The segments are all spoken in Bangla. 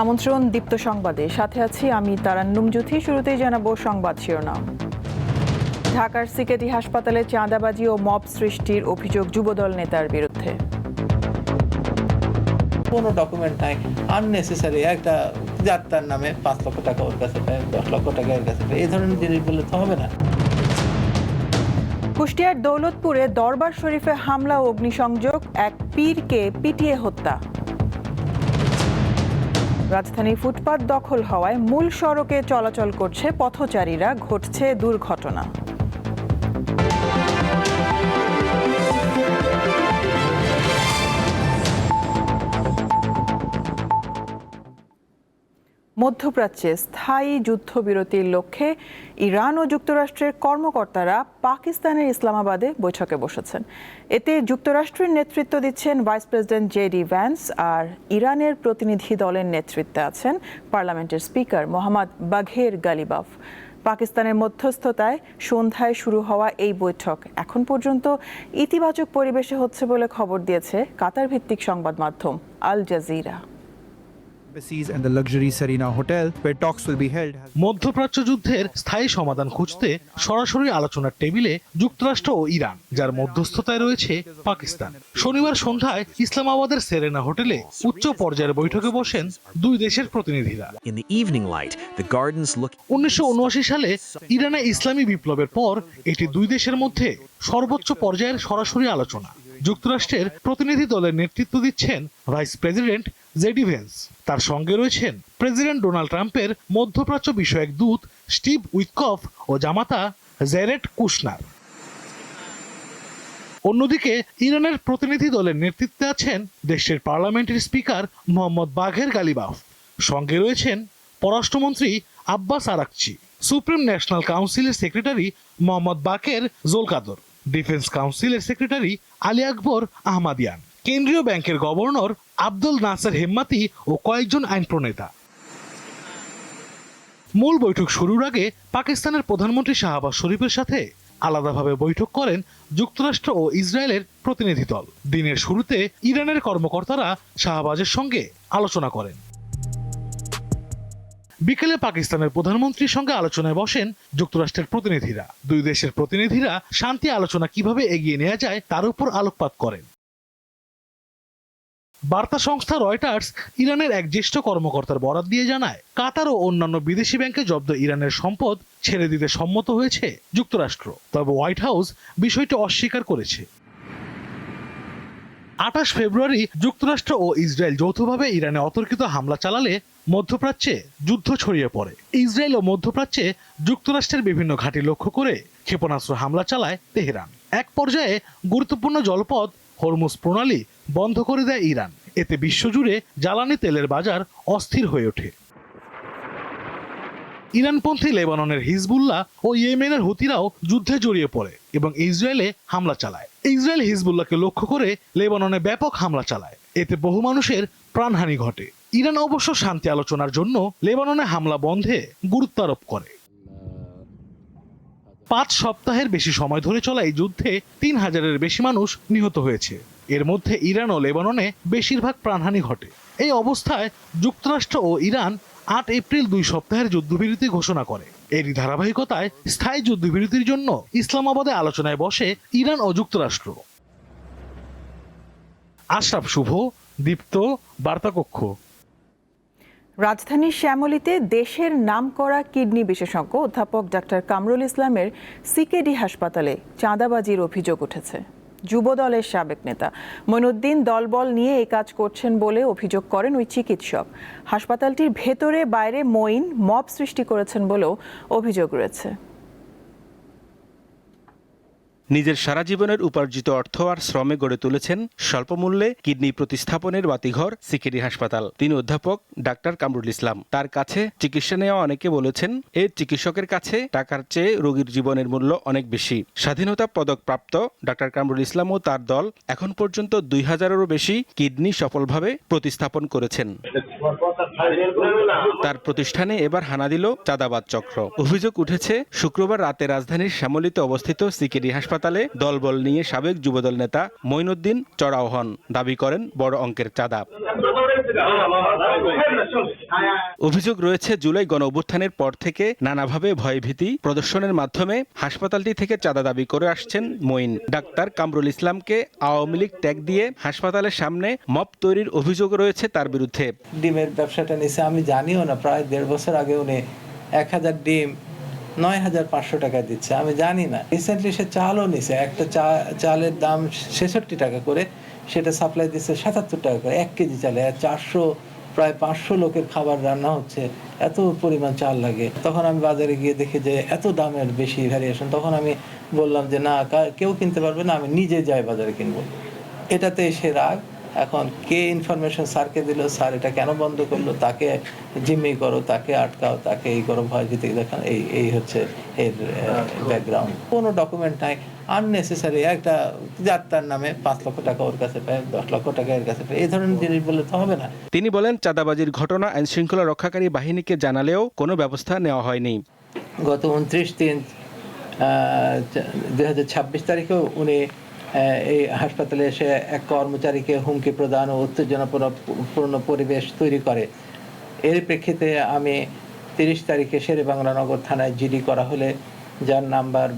আমন্ত্রণ দীপ্ত সংবাদে, সাথে আছি আমি তারান্নুম জুথি। শুরুতেই জানাবো সংবাদ শিরোনাম। ঢাকার সিকেডি হাসপাতালে চাঁদাবাজি ও মব সৃষ্টির অভিযোগ যুবদল নেতার বিরুদ্ধে। কোনো ডকুমেন্ট নাই, আননেসেসারি একটা যাত্রার নামে 5 লক্ষ টাকা ওর কাছে পায়, 10 লক্ষ টাকা এর কাছে পায়, এই ধরনের জিনিসগুলো তো হবে না। কুষ্টিয়ার দৌলতপুরে দরবার শরীফে হামলা ও অগ্নিসংযোগ, এক পীরকে পিটিয়ে হত্যা। রাজধানীর ফুটপাত দখল হওয়ায় মূল সড়কে চলাচল করছে পথচারীরা, ঘটছে দুর্ঘটনা। মধ্যপ্রাচ্যে স্থায়ী যুদ্ধবিরতির লক্ষ্যে ইরান ও যুক্তরাষ্ট্রের কর্মকর্তারা পাকিস্তানের ইসলামাবাদে বৈঠকে বসেছেন। এতে যুক্তরাষ্ট্রের নেতৃত্ব দিচ্ছেন ভাইস প্রেসিডেন্ট জেডি ভ্যান্স, আর ইরানের প্রতিনিধি দলের নেতৃত্বে আছেন পার্লামেন্টের স্পিকার মোহাম্মদ বাঘের গালিবাফ। পাকিস্তানের মধ্যস্থতায় সন্ধ্যায় শুরু হওয়া এই বৈঠক এখন পর্যন্ত ইতিবাচক পরিবেশে হচ্ছে বলে খবর দিয়েছে কাতার ভিত্তিক সংবাদ মাধ্যম আল জাজিরা। মধ্যপ্রাচ্য যুদ্ধের স্থায়ী সমাধান খুঁজতে সরাসরি আলোচনার টেবিলে যুক্তরাষ্ট্র ও ইরান, যার মধ্যস্থতায় রয়েছে পাকিস্তান। শনিবার সন্ধ্যায় ইসলামাবাদের সেরেনা হোটেলে উচ্চ পর্যায়ের বৈঠকে বসেন দুই দেশের প্রতিনিধিরা। 1979 সালে ইরানে ইসলামী বিপ্লবের পর এটি দুই দেশের মধ্যে সর্বোচ্চ পর্যায়ের সরাসরি আলোচনা। যুক্তরাষ্ট্রের প্রতিনিধি দলের নেতৃত্ব দিচ্ছেন ভাইস প্রেসিডেন্ট জেডি ভ্যান্স। তার সঙ্গে রয়েছেন প্রেসিডেন্ট ডোনাল্ড ট্রাম্পের মধ্যপ্রাচ্য বিষয়ক দূত স্টিভ উইটকফ ও জামাতা জেরেড কুশনার। অন্যদিকে ইরানের প্রতিনিধি দলের নেতৃত্বে আছেন দেশের পার্লামেন্টের স্পিকার মোহাম্মদ বাঘের গালিবাফ। সঙ্গে রয়েছেন পররাষ্ট্রমন্ত্রী আব্বাস আরাকচি, সুপ্রিম ন্যাশনাল কাউন্সিলের সেক্রেটারি মোহাম্মদ বাকের জোলকাদর, ডিফেন্স কাউন্সিলের সেক্রেটারি আলী আকবর আহমাদিয়ান, কেন্দ্রীয় ব্যাংকের গভর্নর আব্দুল নাসের হেম্মাতি ও কয়েকজন আইন প্রণেতা। মূল বৈঠক শুরুর আগে পাকিস্তানের প্রধানমন্ত্রী শাহবাজ শরীফের সাথে আলাদাভাবে বৈঠক করেন যুক্তরাষ্ট্র ও ইসরায়েলের প্রতিনিধি দল। দিনের শুরুতে ইরানের কর্মকর্তারা শাহবাজের সঙ্গে আলোচনা করেন। বিকেলে পাকিস্তানের প্রধানমন্ত্রীর সঙ্গে আলোচনায় বসেন যুক্তরাষ্ট্রের প্রতিনিধিরা। দুই দেশের প্রতিনিধিরা শান্তি আলোচনা কিভাবে এগিয়ে নেওয়া যায় তার উপর আলোকপাত করেন। বার্তা সংস্থা রয়টার্স ইরানের এক জ্যেষ্ঠ কর্মকর্তার বরাত দিয়ে জানায়, কাতার ও অন্যান্য বিদেশি ব্যাংকে জব্দ ইরানের সম্পদ ছেড়ে দিতে সম্মত হয়েছে যুক্তরাষ্ট্র, তবে হোয়াইট হাউস বিষয়টি অস্বীকার করেছে। 28 ফেব্রুয়ারি যুক্তরাষ্ট্র ও ইসরায়েল যৌথভাবে ইরানে অতর্কিত হামলা চালালে মধ্যপ্রাচ্যে যুদ্ধ ছড়িয়ে পড়ে। ইসরায়েল ও মধ্যপ্রাচ্যে যুক্তরাষ্ট্রের বিভিন্ন ঘাঁটি লক্ষ্য করে ক্ষেপণাস্ত্র হামলা চালায় তেহরান। এক পর্যায়ে গুরুত্বপূর্ণ জলপথ হরমুজ প্রণালী বন্ধ করে দেয় ইরান। এতে বিশ্বজুড়ে জ্বালানি তেলের বাজার অস্থির হয়ে ওঠে। ইরানপন্থী লেবাননের হিজবুল্লাহ ও ইয়েমেনের হুতিরাও যুদ্ধে জড়িয়ে পড়ে এবং ইসরায়েলে হামলা চালায়। ইসরায়েল হিজবুল্লাহকে লক্ষ্য করে লেবাননে ব্যাপক হামলা চালায়, এতে বহু মানুষের প্রাণহানি ঘটে। ইরান অবশ্য শান্তি আলোচনার জন্য লেবাননে হামলা বন্ধে গুরুত্ব আরোপ করে। 5 সপ্তাহের বেশি সময় ধরে চলা এই যুদ্ধে 3000-এর বেশি মানুষ নিহত হয়েছে। এর মধ্যে ইরান ও লেবাননে বেশিরভাগ প্রাণহানি ঘটে। এই অবস্থায় যুক্তরাষ্ট্র ও ইরান 8 এপ্রিল 2 সপ্তাহের যুদ্ধবিরতি ঘোষণা করে। এরই ধারাবাহিকতায় স্থায়ী যুদ্ধবিরতির জন্য ইসলামাবাদে আলোচনায় বসে ইরান ও যুক্তরাষ্ট্র। আশরাফ শুভ, দীপ্ত, বার্তাকক্ষ। রাজধানীর শ্যামলীতে দেশের নামকরা কিডনি বিশেষজ্ঞ অধ্যাপক ডাক্তার কামরুল ইসলামের সিকেডি হাসপাতালে চাঁদাবাজির অভিযোগ উঠেছে। যুবদলের সাবেক নেতা মঈনুদ্দিন দলবল নিয়ে এই কাজ করছেন বলে অভিযোগ করেন ওই চিকিৎসক। হাসপাতালটির ভেতরে বাইরে মঈন মব সৃষ্টি করেছেন বলেও অভিযোগ রয়েছে। নিজের সারা জীবনের উপার্জিত অর্থ আর শ্রমে গড়ে তুলেছেন স্বল্পমূল্যে কিডনি প্রতিস্থাপনের বাতিঘর সিকেডি হাসপাতাল। তিনি অধ্যাপক ডাক্তার কামরুল ইসলাম। তার কাছে চিকিৎসা নেওয়া অনেকে বলেছেন, এই চিকিৎসকের কাছে টাকার চেয়ে রোগীর জীবনের মূল্য অনেক বেশি। স্বাধীনতা পদক প্রাপ্ত ডাক্তার কামরুল ইসলাম ও তার দল এখন পর্যন্ত 2000-এরও বেশি কিডনি সফলভাবে প্রতিস্থাপন করেছেন। তার প্রতিষ্ঠানে এবার হানা দিল চাঁদাবাজ চক্র। অভিযোগ উঠেছে শুক্রবার রাতে রাজধানীর শ্যামলীতে অবস্থিত সিকেডি হাসপাতালে দলবল নিয়ে সাবেক যুবদল নেতা মঈনুদ্দিন চড়াও হন। দাবি করেন বড় অঙ্কের চাঁদা। অভিযোগ রয়েছে জুলাই গণ অভ্যুত্থানের পর থেকে নানাভাবে ভয়ভীতি প্রদর্শনের মাধ্যমে হাসপাতালটি থেকে চাঁদা দাবি করে আসছেন মঈন। ডাক্তার কামরুল ইসলামকে আওয়ামী লীগ ট্যাগ দিয়ে হাসপাতালের সামনে মব তৈরির অভিযোগ রয়েছে তার বিরুদ্ধে। ডিমের ব্যবসাটা নিছে আমি জানিও না, প্রায় 1.5 বছর আগে উনি 1000 ডিম 9500 টাকা দিচ্ছে, আমি জানি না। রিসেন্টলি সে চালও নিছে, একটা চালের দাম 66 টাকা করে, সেটা সাপ্লাই দিচ্ছে 77 টাকা করে 1 কেজি চালে। 400 প্রায় 500 লোকের খাবার রান্না হচ্ছে, এত পরিমাণ চাল লাগে। তখন আমি বাজারে গিয়ে দেখি যে এত দামের বেশি ভ্যারিয়েশন। তখন আমি বললাম যে না, কেউ কিনতে পারবে না, আমি নিজে যাই বাজারে কিনবো। এটাতে সে রাগ। এখন কে ইনফরমেশন স্যারকে দিল, স্যার এটা কেন বন্ধ করলো, তাকে জিম্মি করো, তাকে আটকাও, তাকে এই করো, ভয় ভীতি দেখান, এই হচ্ছে এর ব্যাকগ্রাউন্ড। কোনো ডকুমেন্ট নাই, আননেসেসারি একটা যাত্রার নামে 5 লক্ষ টাকা ওর কাছে পায়, 10 লক্ষ টাকা এর কাছে পায়, এই ধরনের জিনিস বললে তো হবে না। তিনি বলেন, চাঁদাবাজির ঘটনা আইন শৃঙ্খলা রক্ষাকারী বাহিনীকে জানালেও কোনো ব্যবস্থা নেওয়া হয়নি। গত 29/3/2026 তারিখেও উনি এই হাসপাতালে এসে এক কর্মচারীকে হুমকি প্রদান ও উত্তেজনাপূর্ণ পরিবেশ তৈরি করে। এর প্রেক্ষিতে আমি 30 তারিখে শেরেবাংলা নগর থানায় জিডি করা হলে, যার নাম্বার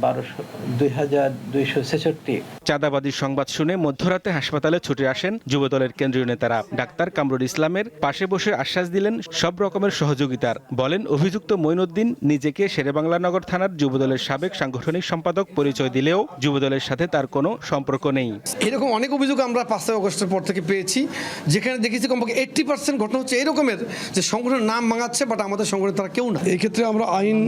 2266। চাঁদাবাজির সংবাদ শুনে মধ্যরাতে হাসপাতালে ছুটে আসেন যুবদলের কেন্দ্রীয় নেতারা। ডাক্তার কামরুল ইসলামের পাশে বসে আশ্বাস দিলেন সব রকমের সহযোগিতার। বলেন, অভিযুক্ত মঈনুদ্দিন নিজেকে শেরেবাংলা নগর থানার যুবদলের সাবেক সাংগঠনিক সম্পাদক পরিচয় দিলেও যুবদলের সাথে তার কোনো সম্পর্ক নেই। এরকম অনেক অভিযোগ আমরা 5 আগস্টের পর থেকে পেয়েছি, যেখানে দেখেছি কমপক্ষে 80% ঘটনা হচ্ছে এরকমের, যে সংগঠনের নাম ভাঙাচ্ছে, বাট আমাদের সংগঠনে তারা কেউ না। এই ক্ষেত্রে আমরা আইন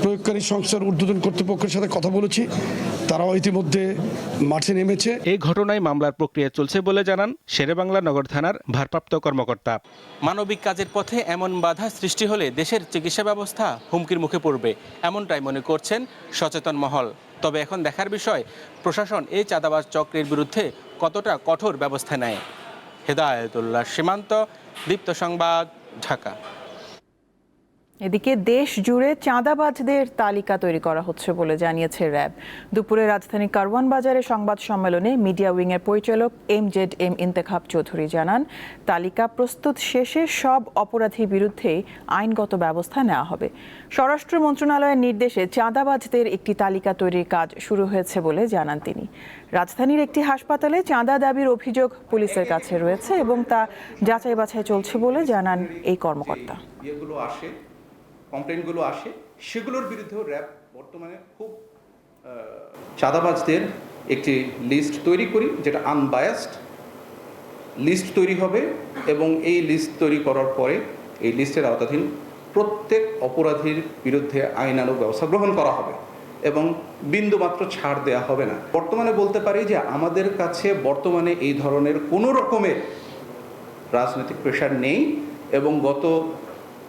প্রয়োগকারী সংস্থার ঊর্ধ্বতন কর্তৃপক্ষের সাথে কথা বলেছি, তারাও ইতিমধ্যে মাঠে নেমেছে। এই ঘটনায় মামলার প্রক্রিয়া চলছে বলে জানান শেরেবাংলা নগর থানার ভারপ্রাপ্ত কর্মকর্তা। মানবিক কাজের পথে এমন বাধা সৃষ্টি হলে দেশের চিকিৎসা ব্যবস্থা হুমকির মুখে পড়বে, এমনটাই মনে করছেন সচেতন মহল। তবে এখন দেখার বিষয় প্রশাসন এই চাঁদাবাজ চক্রের বিরুদ্ধে কতটা কঠোর ব্যবস্থা নেয়। হেদায়েতুল্লাহ সীমান্ত, দীপ্ত সংবাদ, ঢাকা। এদিকে দেশ জুড়ে চাঁদাবাজদের তালিকা তৈরি করা হচ্ছে বলে জানিয়েছে র্যাব। দুপুরে রাজধানীর কারওয়ান বাজারে সংবাদ সম্মেলনে মিডিয়া উইংয়ের পরিচালক MZM ইন্তেখাব চৌধুরী জানান, তালিকা প্রস্তুত শেষে সব অপরাধীর বিরুদ্ধে আইনগত ব্যবস্থা নেওয়া হবে। স্বরাষ্ট্র মন্ত্রণালয়ের নির্দেশে চাঁদাবাজদের একটি তালিকা তৈরির কাজ শুরু হয়েছে বলে জানান তিনি। রাজধানীর একটি হাসপাতালে চাঁদা দাবির অভিযোগ পুলিশের কাছে রয়েছে এবং তা যাচাই বাছাই চলছে বলে জানান এই কর্মকর্তা। কমপ্লেনগুলো আসে, সেগুলোর বিরুদ্ধেও র্যাব বর্তমানে খুব চাঁদাবাজদের একটি লিস্ট তৈরি করি, যেটা আনবায়াসড লিস্ট তৈরি হবে, এবং এই লিস্ট তৈরি করার পরে এই লিস্টের আওতাধীন প্রত্যেক অপরাধীর বিরুদ্ধে আইনানুগ ব্যবস্থা গ্রহণ করা হবে এবং বিন্দুমাত্র ছাড় দেওয়া হবে না। বর্তমানে বলতে পারি যে আমাদের কাছে বর্তমানে এই ধরনের কোনো রকমের রাজনৈতিক প্রেশার নেই, এবং গত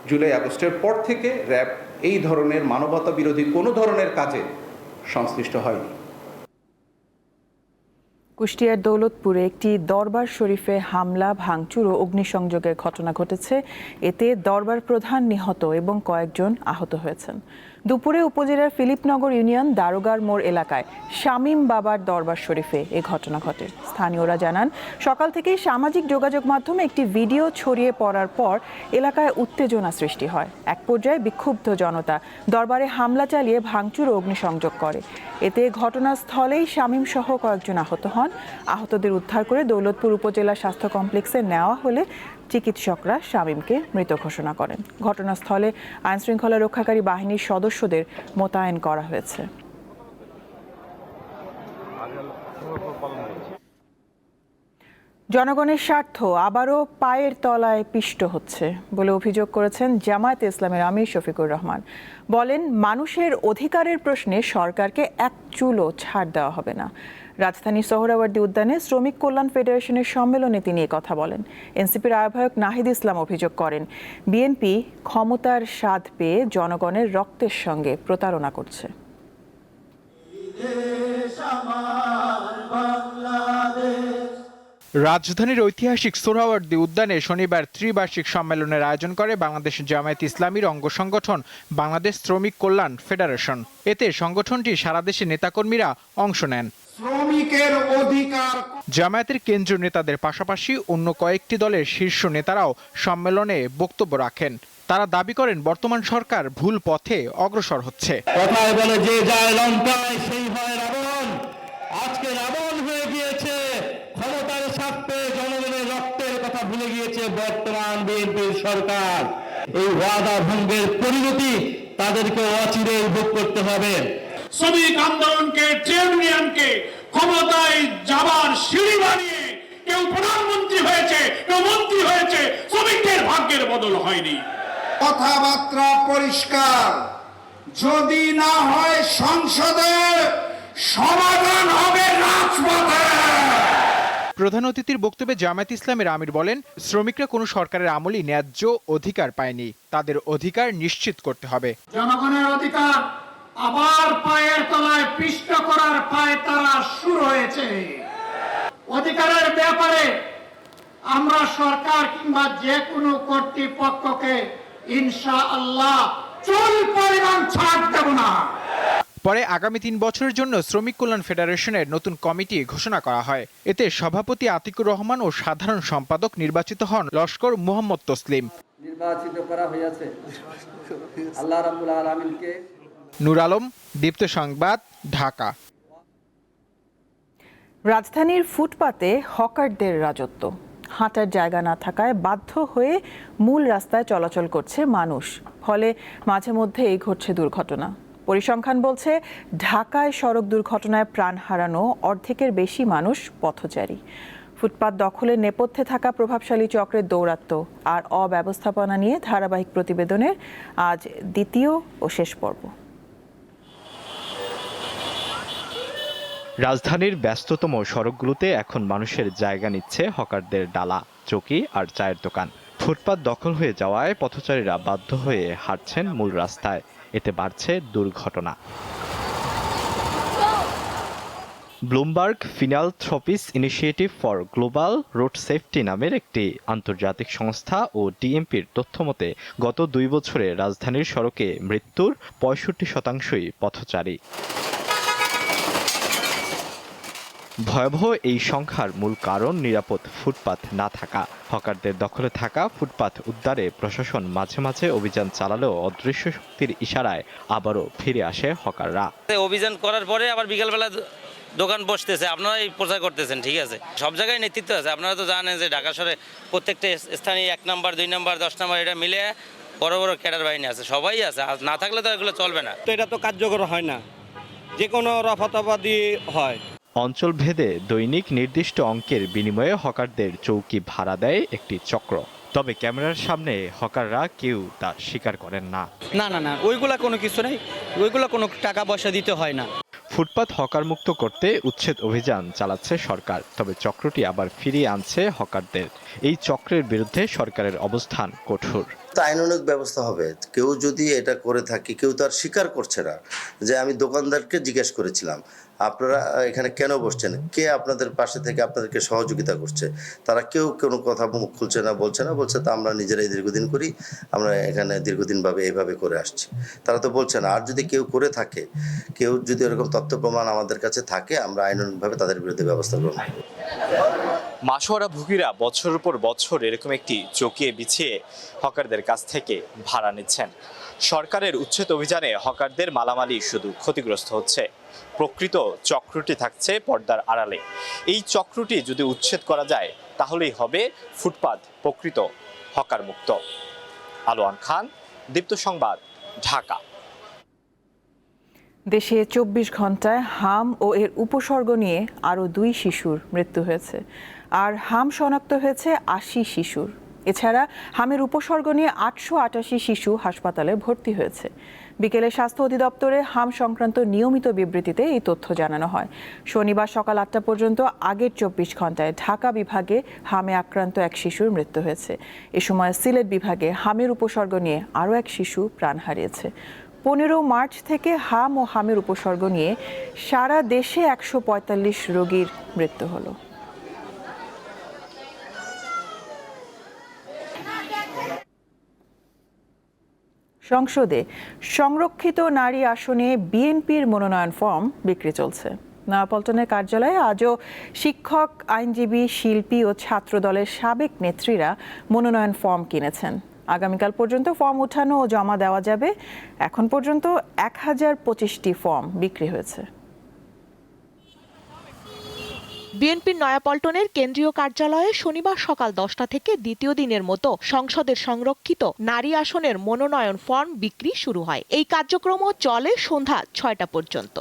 জুলাই আগস্টের পর থেকে র্যাব এই ধরনের মানবতা বিরোধী কোনো ধরনের কাজে সংশ্লিষ্ট হয়নি। কুষ্টিয়ার দৌলতপুরে একটি দরবার শরীফে হামলা, ভাঙচুর ও অগ্নিসংযোগের ঘটনা ঘটেছে। এতে দরবার প্রধান নিহত এবং কয়েকজন আহত হয়েছেন। দুপুরে উপজেলার ফিলিপনগর ইউনিয়ন দারোগার মোড় এলাকায় শামীম বাবার দরবার শরীফে এ ঘটনা ঘটে। স্থানীয়রা জানান, সকাল থেকেই সামাজিক যোগাযোগ মাধ্যমে একটি ভিডিও ছড়িয়ে পড়ার পর এলাকায় উত্তেজনা সৃষ্টি হয়। এক পর্যায়ে বিক্ষুব্ধ জনতা দরবারে হামলা চালিয়ে ভাঙচুর ও অগ্নিসংযোগ করে। এতে ঘটনাস্থলেই শামীম সহ কয়েকজন আহত হন। আহতদের উদ্ধার করে দৌলতপুর উপজেলা স্বাস্থ্য কমপ্লেক্সে নেওয়া হলে চিকিৎসকরা শামীমকে মৃত ঘোষণা করেন। ঘটনাস্থলে আইনশৃঙ্খলা রক্ষাকারী বাহিনীর সদস্যদের মোতায়েন করা হয়েছে। জনগণের স্বার্থ আবারও পায়ের তলায় পিষ্ট হচ্ছে বলে অভিযোগ করেছেন জামায়াতে ইসলামের আমির শফিকুর রহমান। বলেন, মানুষের অধিকারের প্রশ্নে সরকারকে এক চুলও ছাড় দেওয়া হবে না। রাজধানীর সোহরাওয়ার্দী উদ্যানে শ্রমিক কল্যাণ ফেডারেশনের সম্মেলনে তিনি কথা বলেন। এনসিপির আহ্বায়ক নাহিদ ইসলাম অভিযোগ করেন, বিএনপি ক্ষমতার স্বাদ পেয়ে জনগণের রক্তের সঙ্গে প্রতারণা করছে। রাজধানীর ঐতিহাসিক সোহরাওয়ার্দী উদ্যানে শনিবার ত্রিবার্ষিক সম্মেলনের আয়োজন করে বাংলাদেশ জামায়াতে ইসলামীর অঙ্গ সংগঠন বাংলাদেশ শ্রমিক কল্যাণ ফেডারেশন। এতে সংগঠনটি সারা দেশে নেতাকর্মীরা অংশ নেন। শ্রমিকের অধিকার। জামায়াতের কেন্দ্রীয় নেতাদের পাশাপাশি অন্য কয়েকটি দলের শীর্ষ নেতারাও সম্মেলনে বক্তব্য রাখেন। তারা দাবি করেন বর্তমান সরকার ভুল পথে অগ্রসর হচ্ছে। কথায় বলে যে যায় লঙ্কায় সেই হয় রাবণ। আজকে রাবণ হয়ে গিয়েছে, ক্ষমতার স্বার্থে জনগণের রক্তের কথা ভুলে গিয়েছে বর্তমান বিএনপির সরকার। এই ওয়াদা ভঙ্গের পরিণতি তাদেরকে অচিরেই ভোগ করতে হবে। শ্রমিক আন্দোলনকে, ট্রেড ইউনিয়নকে ক্ষমতায় যাবার সিঁড়ি বানিয়ে কেউ প্রধানমন্ত্রী হয়েছে, কেউ মন্ত্রী হয়েছে, শ্রমিকদের ভাগ্যের বদল হয়নি। কথাবার্তা পরিষ্কার, যদি না হয় সংসদে, সমাধান হবে রাজপথে। প্রধান অতিথির বক্তব্যে জামায়াত ইসলামের আমির বলেন, শ্রমিকরা কোনো সরকারের আমলই ন্যায্য অধিকার পায়নি, তাদের অধিকার নিশ্চিত করতে হবে। জনগণের অধিকার আবার পায়ের তলায় পিষ্ট করার পায়তারা শুরু হয়েছে। অধিকারের ব্যাপারে আমরা সরকার কিংবা যে কোনো কর্তৃপক্ষকে ইনশাআল্লাহ চুল পরিমাণ ছাড় দেব না। পরে আগামী 3 বছরের জন্য শ্রমিক কল্যাণ ফেডারেশনের নতুন কমিটি ঘোষণা করা হয়। এতে সভাপতি আতিকুর রহমান ও সাধারণ সম্পাদক নির্বাচিত হন লস্কর মোহাম্মদ তসলিম। নির্বাচিত করা হয়েছে আল্লাহ রাব্বুল আলামিনকে। নূর আলম, দীপ্ত সংবাদ, ঢাকা। রাজধানীর ফুটপাতে হকারদের রাজত্ব। হাঁটার জায়গা না থাকায় বাধ্য হয়ে মূল রাস্তায় চলাচল করছে মানুষ, ফলে মাঝে মধ্যেই ঘটছে দুর্ঘটনা। পরিসংখ্যান বলছে ঢাকায় সড়ক দুর্ঘটনায় প্রাণ হারানো অর্ধেকের বেশি মানুষ পথচারী। ফুটপাত দখলের নেপথ্যে থাকা প্রভাবশালী চক্রের দৌরাত্ম্য আর অব্যবস্থাপনা নিয়ে ধারাবাহিক প্রতিবেদনের আজ দ্বিতীয় ও শেষ পর্ব। রাজধানীর ব্যস্ততম সড়কগুলোতে এখন মানুষের জায়গা নিচ্ছে হকারদের ডালা, চৌকি আর চায়ের দোকান। ফুটপাত দখল হয়ে যাওয়ায় পথচারীরা বাধ্য হয়ে হাঁটছেন মূল রাস্তায়, এতে বাড়ছে দুর্ঘটনা। Bloomberg Philanthropies Initiative for Global Road Safety নামের একটি আন্তর্জাতিক সংস্থা ও ডিএমপির তথ্যমতে গত 2 বছরে রাজধানীর সড়কে মৃত্যুর 65% পথচারী। ভয়াবহ এই সংখ্যার মূল কারণ নিরাপদ ফুটপাত না থাকা। হকারদের দখলে থাকা ফুটপাত উদ্ধারে প্রশাসন মাঝে মাঝে অভিযান চালালেও অদৃশ্য শক্তির ইশারায় আবারও ফিরে আসে হকাররা। অভিযান করার পরে আবার বিকালবেলা দোকান বসতেছে, আপনারা এই প্রচার করতেছেন, ঠিক আছে, সব জায়গায় নেতৃত্ব আছে। আপনারা তো জানেন যে ঢাকা শহরে প্রত্যেকটা স্থানীয় 1 নাম্বার 2 নাম্বার 10 নাম্বার এটা মিলে বড় বড় ক্যাডার বাহিনী আছে, সবাই আছে, আর না থাকলে তো এগুলো চলবে না। তো এটা তো কার্যকর হয় না, যে কোনো রফাতফাতি হয়। অঞ্চল ভেদে দৈনিক নির্দিষ্ট অঙ্কের বিনিময়ে হকারদের চৌকি ভাড়া দেয় একটি চক্র। তবে ক্যামেরার সামনে হকাররা কেউ তা স্বীকার করেন না। না ওইগুলা কোনো কিছু নেই, ওইগুলা কোনো টাকা পয়সা দিতে হয় না। ফুটপাত হকার মুক্ত করতে উচ্ছেদ অভিযান চালাচ্ছে সরকার, তবে চক্রটি আবার ফিরিয়ে আনছে হকারদের। এই চক্রের বিরুদ্ধে সরকারের অবস্থান কঠোর। আইনানুগ ব্যবস্থা হবে। কেউ যদি এটা করে থাকে, কেউ তো আর স্বীকার করছে না। যে আমি দোকানদারকে জিজ্ঞেস করেছিলাম, আপনারা এখানে কেন বসছেন, কে আপনাদের পাশে থেকে আপনাদেরকে সহযোগিতা করছে, তারা কেউ কোনো কথা মুখ খুলছে না, বলছে তা আমরা নিজেরাই দীর্ঘদিন করি, আমরা এখানে দীর্ঘদিনভাবে এইভাবে করে আসছি। তারা তো বলছে না। আর যদি কেউ করে থাকে, কেউ যদি এরকম তথ্য প্রমাণ আমাদের কাছে থাকে, আমরা আইনানুগভাবে তাদের বিরুদ্ধে ব্যবস্থা গ্রহণ করব। মাসোয়ারা ভুগিরা বছরের পর বছর এরকম একটি চৌকিয়ে বিছিয়ে হকারদের কাছ থেকে ভাড়া নিচ্ছেন। সরকারের উচ্ছেদ অভিযানে হকারদের মালামালি শুধু ক্ষতিগ্রস্ত হচ্ছে, প্রকৃত চক্রটি থাকছে পর্দার আড়ালে। এই চক্রটি যদি উচ্ছেদ করা যায় তাহলেই হবে ফুটপাত প্রকৃত হকার মুক্ত। আলোয়ান খান, দীপ্ত সংবাদ, ঢাকা। দেশে 24 ঘন্টায় হাম ও এর উপসর্গ নিয়ে আরও 2 শিশুর মৃত্যু হয়েছে, আর হাম শনাক্ত হয়েছে 80 শিশুর। এছাড়া হামের উপসর্গ নিয়ে 888 শিশু হাসপাতালে ভর্তি হয়েছে। বিকেলে স্বাস্থ্য অধিদপ্তরে হাম সংক্রান্ত নিয়মিত বিবৃতিতে এই তথ্য জানানো হয়। শনিবার সকাল 8টা পর্যন্ত আগের 24 ঘন্টায় ঢাকা বিভাগে হামে আক্রান্ত 1 শিশুর মৃত্যু হয়েছে। এ সময় সিলেট বিভাগে হামের উপসর্গ নিয়ে আরও 1 শিশু প্রাণ হারিয়েছে। 15 মার্চ থেকে হাম ও হামের উপসর্গ নিয়ে সারা দেশে 145 রোগীর মৃত্যু হলো। সংসদে সংরক্ষিত নারী আসনে বিএনপির মনোনয়ন ফর্ম বিক্রি চলছে। নয়াপল্টনের কার্যালয়ে আজও শিক্ষক, আইনজীবী, শিল্পী ও ছাত্র দলের সাবেক নেত্রীরা মনোনয়ন ফর্ম কিনেছেন। আগামীকাল পর্যন্ত ফর্ম ওঠানো ও জমা দেওয়া যাবে। এখন পর্যন্ত 1025টি ফর্ম বিক্রি হয়েছে। বিএনপির নয়াপল্টনের কেন্দ্রীয় কার্যালয়ে শনিবার সকাল 10টা থেকে দ্বিতীয় দিনের মতো সংসদের সংরক্ষিত নারী আসনের মনোনয়ন ফর্ম বিক্রি শুরু হয়। এই কার্যক্রমও চলে সন্ধ্যা 6টা পর্যন্ত।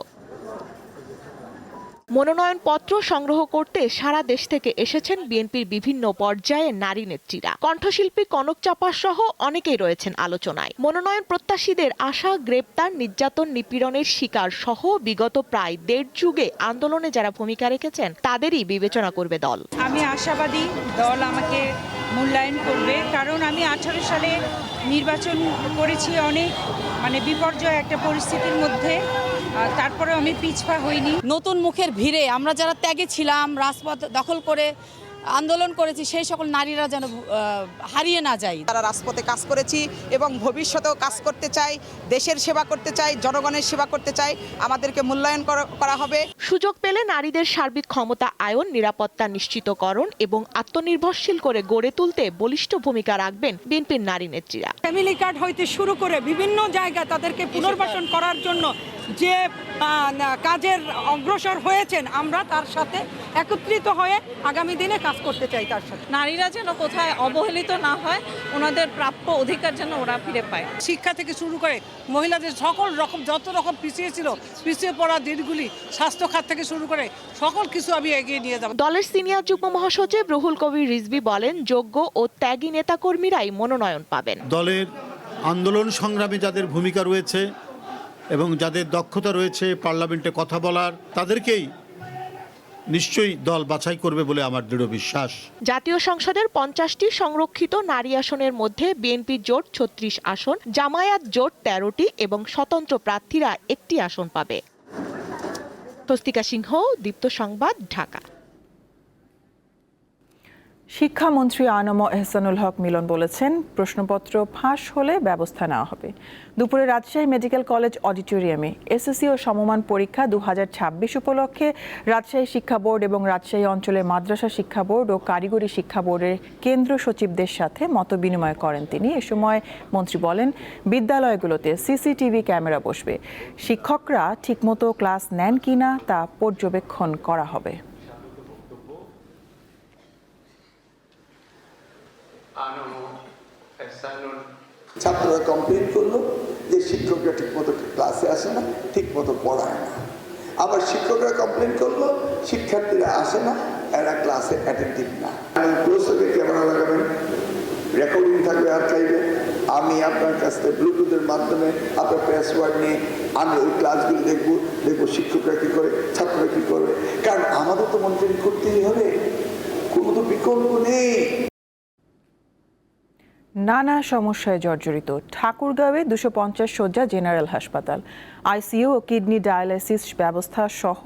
মনোনয়নপত্র সংগ্রহ করতে সারা দেশ থেকে এসেছেন বিএনপির বিভিন্ন পর্যায়ের নারী নেত্রীরা। কণ্ঠশিল্পী কনক চাপা সহ অনেকেই রয়েছেন আলোচনায়। মনোনয়ন প্রত্যাশীদের আশা, গ্রেপ্তার, নির্যাতন, নিপীড়নের শিকার সহ বিগত প্রায় 1.5 যুগে আন্দোলনে যারা ভূমিকা রেখেছেন তাদেরই বিবেচনা করবে দল। আমি আশাবাদী দল আমাকে মূল্যায়ন করবে, কারণ আমি 18 সালে নির্বাচন করেছি অনেক বিপর্যয় একটা পরিস্থিতির মধ্যে, তারপরে আমি পিছপা হইনি। নতুন মুখের ভিড়ে আমরা যারা ত্যাগে ছিলাম, রাজপথ দখল করে আন্দোলন করেছি, সেই সকল নারীরা যেন হারিয়ে না যায়। তারা রাজপথে কাজ করেছি এবং ভবিষ্যতেও কাজ করতে চাই, দেশের সেবা করতে চাই, জনগণের সেবা করতে চাই, আমাদেরকে মূল্যায়ন করা হবে। সুযোগ পেলে নারীদের সার্বিক ক্ষমতা আয়ন, নিরাপত্তা নিশ্চিতকরণ এবং আত্মনির্ভরশীল করে গড়ে তুলতে বলিষ্ঠ ভূমিকা রাখবেন বিএনপির নারী নেত্রীরা। ফ্যামিলি কার্ড হইতে শুরু করে বিভিন্ন জায়গায় তাদেরকে পুনর্বাসন করার জন্য যে কাজের অগ্রসর হয়েছেন, আমরা তার সাথে একত্রিত হয়ে আগামী দিনে কাজ করতে চাই তার সাথে। নারীরা যেন কোথায় অবহেলিত না হয়, ওনাদের প্রাপ্য অধিকার যেন ওরা ফিরে পায়। শিক্ষা থেকে শুরু করে মহিলাদের সকল রকম যত রকম পিছিয়ে ছিল, পিছিয়ে পড়া দিনগুলি, স্বাস্থ্য খাত থেকে শুরু করে সকল কিছু আমি এগিয়ে নিয়ে যাব। দলের সিনিয়র যুগ্ম মহাসচিব রুহুল কবির রিজভী বলেন, যোগ্য ও ত্যাগী নেতাকর্মীরাই মনোনয়ন পাবেন। দলের আন্দোলন সংগ্রামে যাদের ভূমিকা রয়েছে এবং যাদের দক্ষতা রয়েছে পার্লামেন্টে কথা বলার, তাদেরকেই নিশ্চয়ই দল বাছাই করবে বলে আমার দৃঢ় বিশ্বাস। জাতীয় সংসদের 50টি সংরক্ষিত নারী আসনের মধ্যে বিএনপির জোট 36 আসন, জামায়াত জোট 13টি এবং স্বতন্ত্র প্রার্থীরা 1টি আসন পাবে। তস্তিকা সিংহ, দীপ্ত সংবাদ, ঢাকা। শিক্ষামন্ত্রী আনম এহসানুল হক মিলন বলেছেন, প্রশ্নপত্র ফাঁস হলে ব্যবস্থা নেওয়া হবে। দুপুরে রাজশাহী মেডিকেল কলেজ অডিটোরিয়ামে এসএসসি ও সমমান পরীক্ষা 2026 উপলক্ষে রাজশাহী শিক্ষা বোর্ড এবং রাজশাহী অঞ্চলের মাদ্রাসা শিক্ষা বোর্ড ও কারিগরি শিক্ষা বোর্ডের কেন্দ্র সচিবদের সাথে মতবিনিময় করেন তিনি। এ সময় মন্ত্রী বলেন, বিদ্যালয়গুলোতে সিসিটিভি ক্যামেরা বসবে, শিক্ষকরা ঠিকমতো ক্লাস নেন কিনা তা পর্যবেক্ষণ করা হবে। ছাত্ররা কমপ্লেন করলো যে শিক্ষকরা ঠিকমতো ক্লাসে আসে না, ঠিকমতো পড়ায় না। আবার শিক্ষকরা কমপ্লেন করলো শিক্ষার্থীরা আসে না, এরা ক্লাসে অ্যাটেন্টিভ না। ক্লোজে ক্যামেরা লাগাবেন, রেকর্ডিং থাকবে আর্কাইভে। আমি আপনার কাছ থেকে ব্লুটুথের মাধ্যমে আপনার পাসওয়ার্ড নিয়ে আমি ওই ক্লাসগুলি দেখবো শিক্ষকরা কী করে, ছাত্ররা কী করবে, কারণ আমাদের তো মনিটরিং করতেই হবে, কোনো তো বিকল্প নেই। নানা সমস্যায় জর্জরিত ঠাকুরগাঁওয়ে 250 শয্যা জেনারেল হাসপাতাল, আইসিইউ ও কিডনি ডায়ালাইসিস ব্যবস্থা সহ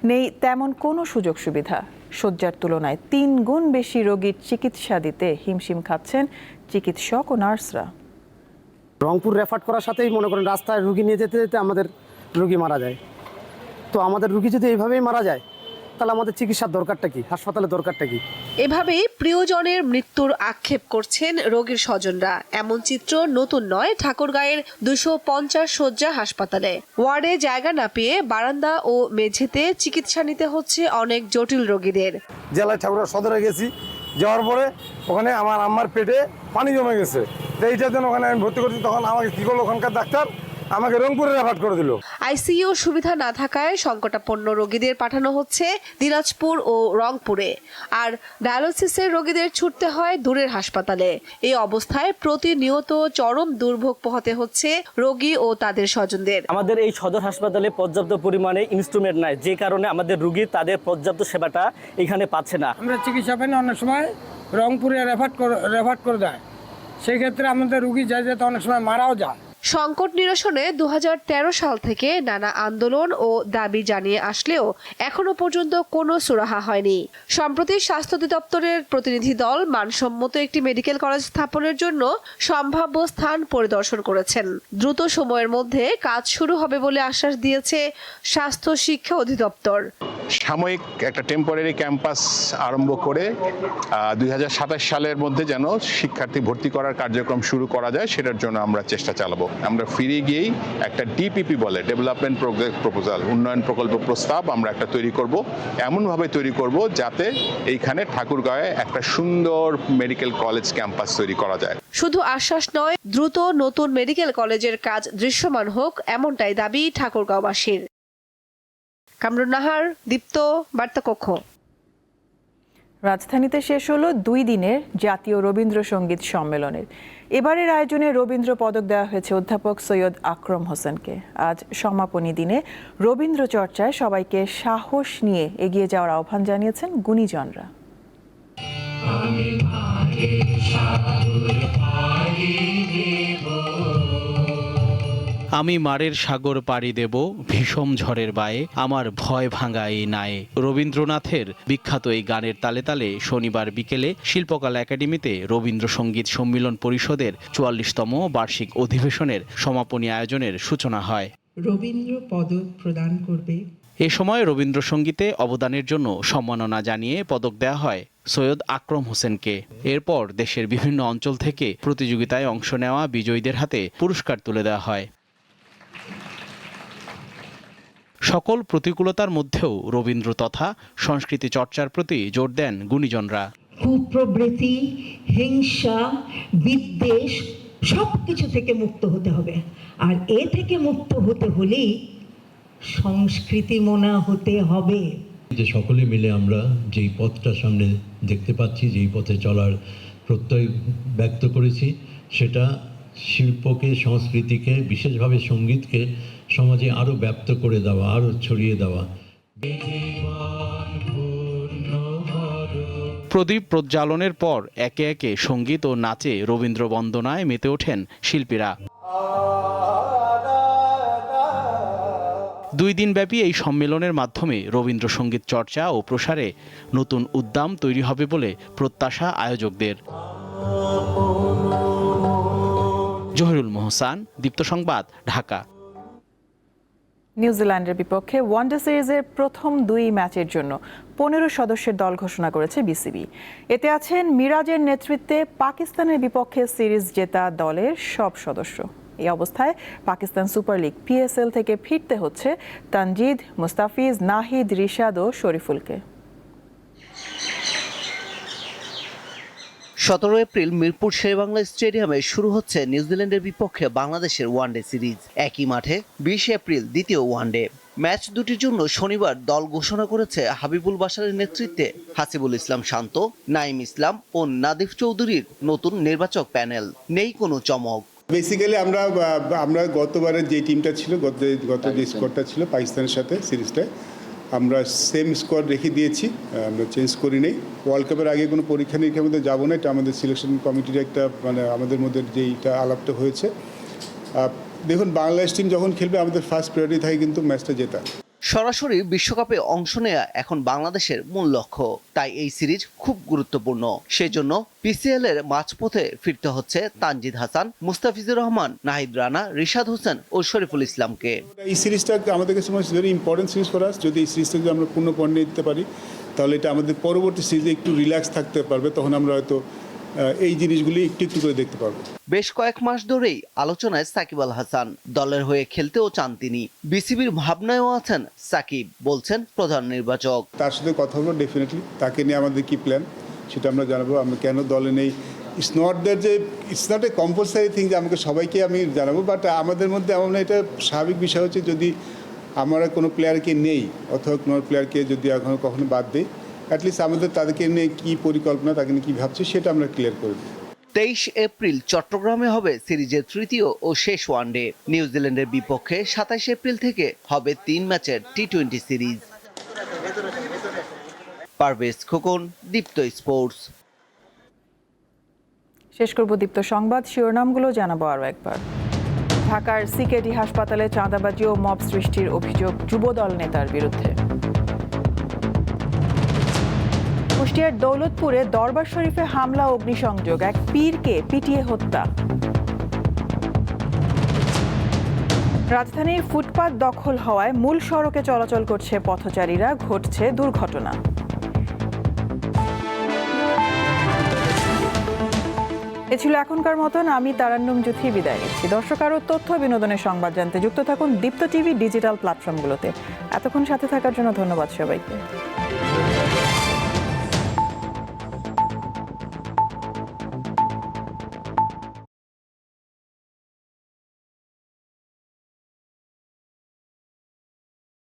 নেই তেমন কোনো সুযোগ সুবিধা। শয্যার তুলনায় 3 গুণ বেশি রোগীর চিকিৎসা দিতে হিমশিম খাচ্ছেন চিকিৎসক ও নার্সরা। রংপুর রেফার করার সাথেই মনে করেন রাস্তায় রুগী নিয়ে যেতে যেতে আমাদের রুগী মারা যায়। তো আমাদের রুগী যদি এইভাবেই মারা যায়, তাহলে আমাদের চিকিৎসার দরকারটা কি, হাসপাতালের দরকারটা কি? এভাবেই প্রিয়জনের মৃত্যুর আক্ষেপ করছেন রোগীর স্বজনরা। এমন চিত্র নতুন নয় ঠাকুরগাঁয়ের 250 শয্যা হাসপাতালে। ওয়ার্ডে জায়গা না পেয়ে বারান্দা ও মেঝেতে চিকিৎসা নিতে হচ্ছে অনেক জটিল রোগীদের। জেলায় ঠাকুরগাঁও সদরে গেছি, যাওয়ার পরে ওখানে আমার আম্মার পেটে পানি জমে গেছে, এইটার জন্য ওখানে আমি ভর্তি করছি। তখন আমাকে কি করলো ওখানকার ডাক্তার, আমাকে রংপুরে রেফার করে দিল। আইসিইউ সুবিধা না থাকায় সংকটাপন্ন রোগীদের পাঠানো হচ্ছে দিনাজপুর ও রংপুরে, আর ডায়ালিসিসের রোগীদের ছুটতে হয় দূরের হাসপাতালে। এই অবস্থায় প্রতিনিয়ত চরম দুর্ভোগ পোহাতে হচ্ছে রোগী ও তাদের স্বজনদের। আমাদের এই সদর হাসপাতালে পর্যাপ্ত পরিমাণে ইনস্ট্রুমেন্ট নাই, যে কারণে আমাদের রোগী তাদের পর্যাপ্ত সেবাটা এখানে পাচ্ছে না। আমরা চিকিৎসা পাই না, অনেক সময় রংপুরে রেফার করে দেয়, সেই ক্ষেত্রে আমাদের রুগী যায় যেতে অনেক সময় মারাও যায়। সংকট নিরসনে 2013 সাল থেকে নানা আন্দোলন ও দাবি জানিয়ে আসলেও এখনো পর্যন্ত কোনো সুরাহা হয়নি। সম্প্রতি স্বাস্থ্য অধিদপ্তরের প্রতিনিধি দল মানসম্মত একটি মেডিকেল কলেজ স্থাপনের জন্য সম্ভাব্য স্থান পরিদর্শন করেছেন। দ্রুত সময়ের মধ্যে কাজ শুরু হবে বলে আশ্বাস দিয়েছে স্বাস্থ্য শিক্ষা অধিদপ্তর। সাময়িক একটা টেম্পোরারি ক্যাম্পাস আরম্ভ করে 2027 সালের মধ্যে যেন শিক্ষার্থী ভর্তি করার কার্যক্রম শুরু করা যায়, সেটার জন্য আমরা চেষ্টা চালাবো। আমরা ফিরে গিয়েই একটা ডিপিপি বলে ডেভেলপমেন্ট প্রপোজাল, উন্নয়ন প্রকল্প প্রস্তাব আমরা একটা তৈরি করব, এমনভাবে তৈরি করব যাতে এইখানে ঠাকুরগাঁয়ে একটা সুন্দর মেডিকেল কলেজ ক্যাম্পাস তৈরি করা যায়। শুধু আশ্বাস নয়, দ্রুত নতুন মেডিকেল কলেজের কাজ দৃশ্যমান হোক, এমনটাই দাবি ঠাকুরগাঁওবাসীর। কামরুন নাহার, দীপ্ত, বার্তাকক্ষ। রাজধানীতে শেষ হলো 2 দিনের জাতীয় রবীন্দ্রসঙ্গীত সম্মেলনের। এবারের আয়োজনে রবীন্দ্র পদক দেওয়া হয়েছে অধ্যাপক সৈয়দ আকরম হোসেনকে। আজ সমাপনী দিনে রবীন্দ্র চর্চায় সবাইকে সাহস নিয়ে এগিয়ে যাওয়ার আহ্বান জানিয়েছেন গুণীজনরা। আমি মারের সাগর পাড়ি দেব ভীষণ ঝড়ের বায়ে, আমার ভয় ভাঙা এই নায়ে। রবীন্দ্রনাথের বিখ্যাত এই গানের তালে তালে শনিবার বিকেলে শিল্পকলা একাডেমিতে রবীন্দ্রসঙ্গীত সম্মিলন পরিষদের 44তম বার্ষিক অধিবেশনের সমাপনী আয়োজনের সূচনা হয়। রবীন্দ্র পদক প্রদান করবে। এ সময় রবীন্দ্রসঙ্গীতে অবদানের জন্য সম্মাননা জানিয়ে পদক দেওয়া হয় সৈয়দ আকরম হোসেনকে। এরপর দেশের বিভিন্ন অঞ্চল থেকে প্রতিযোগিতায় অংশ নেওয়া বিজয়ীদের হাতে পুরস্কার তুলে দেওয়া হয়। সকল প্রতিকূলতার মধ্যেও রবীন্দ্র তথা সংস্কৃতি চর্চার প্রতি জোর দেন গুণীজনরা। কুপ্রবৃত্তি, হিংসা, বিদ্বেষ সবকিছু থেকে মুক্ত হতে হবে, আর এ থেকে মুক্ত হতে হলেই সংস্কৃতি মনা হতে হবে। যে সকলে মিলে আমরা যেই পথটা সামনে দেখতে পাচ্ছি, যেই পথে চলার প্রত্যয় ব্যক্ত করেছি, সেটা শিল্পকে, সংস্কৃতিকে, বিশেষভাবে সঙ্গীতকে সমাজে আরো ব্যাপ্ত করে দেওয়া, আরো ছড়িয়ে দেওয়া। প্রদীপ প্রজ্বালনের পর একে একে সঙ্গীত ও নাচে রবীন্দ্র বন্দনায় মেতে ওঠেন শিল্পীরা। 2 দিনব্যাপী এই সম্মেলনের মাধ্যমে রবীন্দ্রসঙ্গীত চর্চা ও প্রসারে নতুন উদ্যম তৈরি হবে বলে প্রত্যাশা আয়োজকদের। জহিরুল মোহসান, দীপ্ত সংবাদ, ঢাকা। নিউজিল্যান্ডের বিপক্ষে ওয়ানডে সিরিজের প্রথম 2 ম্যাচের জন্য 15 সদস্যের দল ঘোষণা করেছে বিসিবি। এতে আছেন মিরাজের নেতৃত্বে পাকিস্তানের বিপক্ষে সিরিজ জেতা দলের সব সদস্য। এই অবস্থায় পাকিস্তান সুপার লিগ পিএসএল থেকে ফিরতে হচ্ছে তানজিদ, মুস্তাফিজ, নাহিদ, রিশাদ ও শরীফুলকে। 17 এপ্রিল মিরপুর শেরেবাংলা স্টেডিয়ামে শুরু হচ্ছে নিউজিল্যান্ডের বিপক্ষে বাংলাদেশের ওয়ানডে সিরিজ। একই মাঠে 20 এপ্রিল দ্বিতীয় ওয়ানডে ম্যাচ দুটির জন্য শনিবার দল ঘোষণা করেছে হাবিবুল বাশারের নেতৃত্বে হাসিবুল ইসলাম শান্ত, নাইম ইসলাম ও নাদিফ চৌধুরীর নতুন নির্বাচক প্যানেল। নেই কোনো চমক। বেসিক্যালি আমরা গতবারের যে টিমটা ছিল, গত যে স্কোয়াডটা ছিল পাকিস্তানের সাথে সিরিজটায়, আমরা সেম স্কোয়াড রেখে দিয়েছি, আমরা চেঞ্জ করি নেই। ওয়ার্ল্ড কাপের আগে কোনো পরীক্ষা নিরীক্ষার মধ্যে যাবো না, এটা আমাদের সিলেকশন কমিটির একটা আমাদের মধ্যে যেইটা আলাপটা হয়েছে। দেখুন, বাংলাদেশ টিম যখন খেলবে আমাদের ফার্স্ট প্রায়োরিটি থাকে কিন্তু ম্যাচটা জেতা। সরাসরি বিশ্বকাপে অংশ নেওয়া এখন বাংলাদেশের মূল লক্ষ্য, তাই এই সিরিজ খুব গুরুত্বপূর্ণ। সেজন্য পিসিএল এর মাঝপথে ফিরতে হচ্ছে তানজিদ হাসান, মুস্তাফিজুর রহমান, নাহিদ রানা, রিশাদ হোসেন ও শরীফুল ইসলামকে। এই সিরিজটা আমাদের কাছে very important series for us. যদি এই সিরিজটা যদি আমরা পূর্ণ পয়েন্ট নিতে পারি, তাহলে এটা আমাদের পরবর্তী সিরিজে একটু রিল্যাক্স থাকতে পারবে, তখন আমরা হয়তো এই জিনিসগুলি একটু একটু করে দেখতে পারবো। বেশ কয়েক মাস ধরেই আলোচনায় সাকিব আল হাসান। দলের হয়ে খেলতেও চান তিনি। বিসিবির ভাবনায়ও আছেন সাকিব, বলছেন প্রধান নির্বাচক। তার সাথে কথা হলো, ডেফিনেটলি তাকে নিয়ে আমাদের কি প্ল্যান সেটা আমরা জানাবো। আমরা কেন দলে নেই, it's not a compulsory thing যে আমাকে সবাইকে আমি জানাবো, বাট আমাদের মধ্যে এমন এটা স্বাভাবিক বিষয় হচ্ছে, যদি আমরা কোনো প্লেয়ারকে নেই অথবা কোনো প্লেয়ারকে যদি কখনো বাদ দিই, অ্যাটলিস্ট আমাদের তাদেরকে নিয়ে কী পরিকল্পনা, তাকে নিয়ে কী ভাবছে সেটা আমরা ক্লিয়ার করে দিই। 23 এপ্রিল চট্টগ্রামে হবে সিরিজের তৃতীয় ও শেষ ওয়ানডে। নিউজিল্যান্ডের বিপক্ষে 27 এপ্রিল থেকে হবে 3 ম্যাচের টি-20 সিরিজ। পারভেজ খোকন, দীপ্ত স্পোর্টস। শেষ করব দীপ্ত সংবাদ, শিরোনামগুলো জানাবো আরও একবার। ঢাকার সিকেডি হাসপাতালে চাঁদাবাজি ও মব সৃষ্টির অভিযোগ যুবদল নেতার বিরুদ্ধে। কুষ্টিয়ার দৌলতপুরে দরবার শরীফে হামলা ও অগ্নিসংযোগ, এক পীরকে পিটিয়ে হত্যা। রাজধানীর ফুটপাত দখল হওয়ায় মূল সড়কে চলাচল করছে পথচারীরা, ঘটছে দুর্ঘটনা। এ ছিল এখনকার মতন। আমি তারান্নুম জুথি বিদায় নিচ্ছি। দর্শক, আরও তথ্য বিনোদনের সংবাদ জানতে যুক্ত থাকুন দীপ্ত টিভি ডিজিটাল প্ল্যাটফর্মগুলোতে। এতক্ষণ সাথে থাকার জন্য ধন্যবাদ সবাইকে।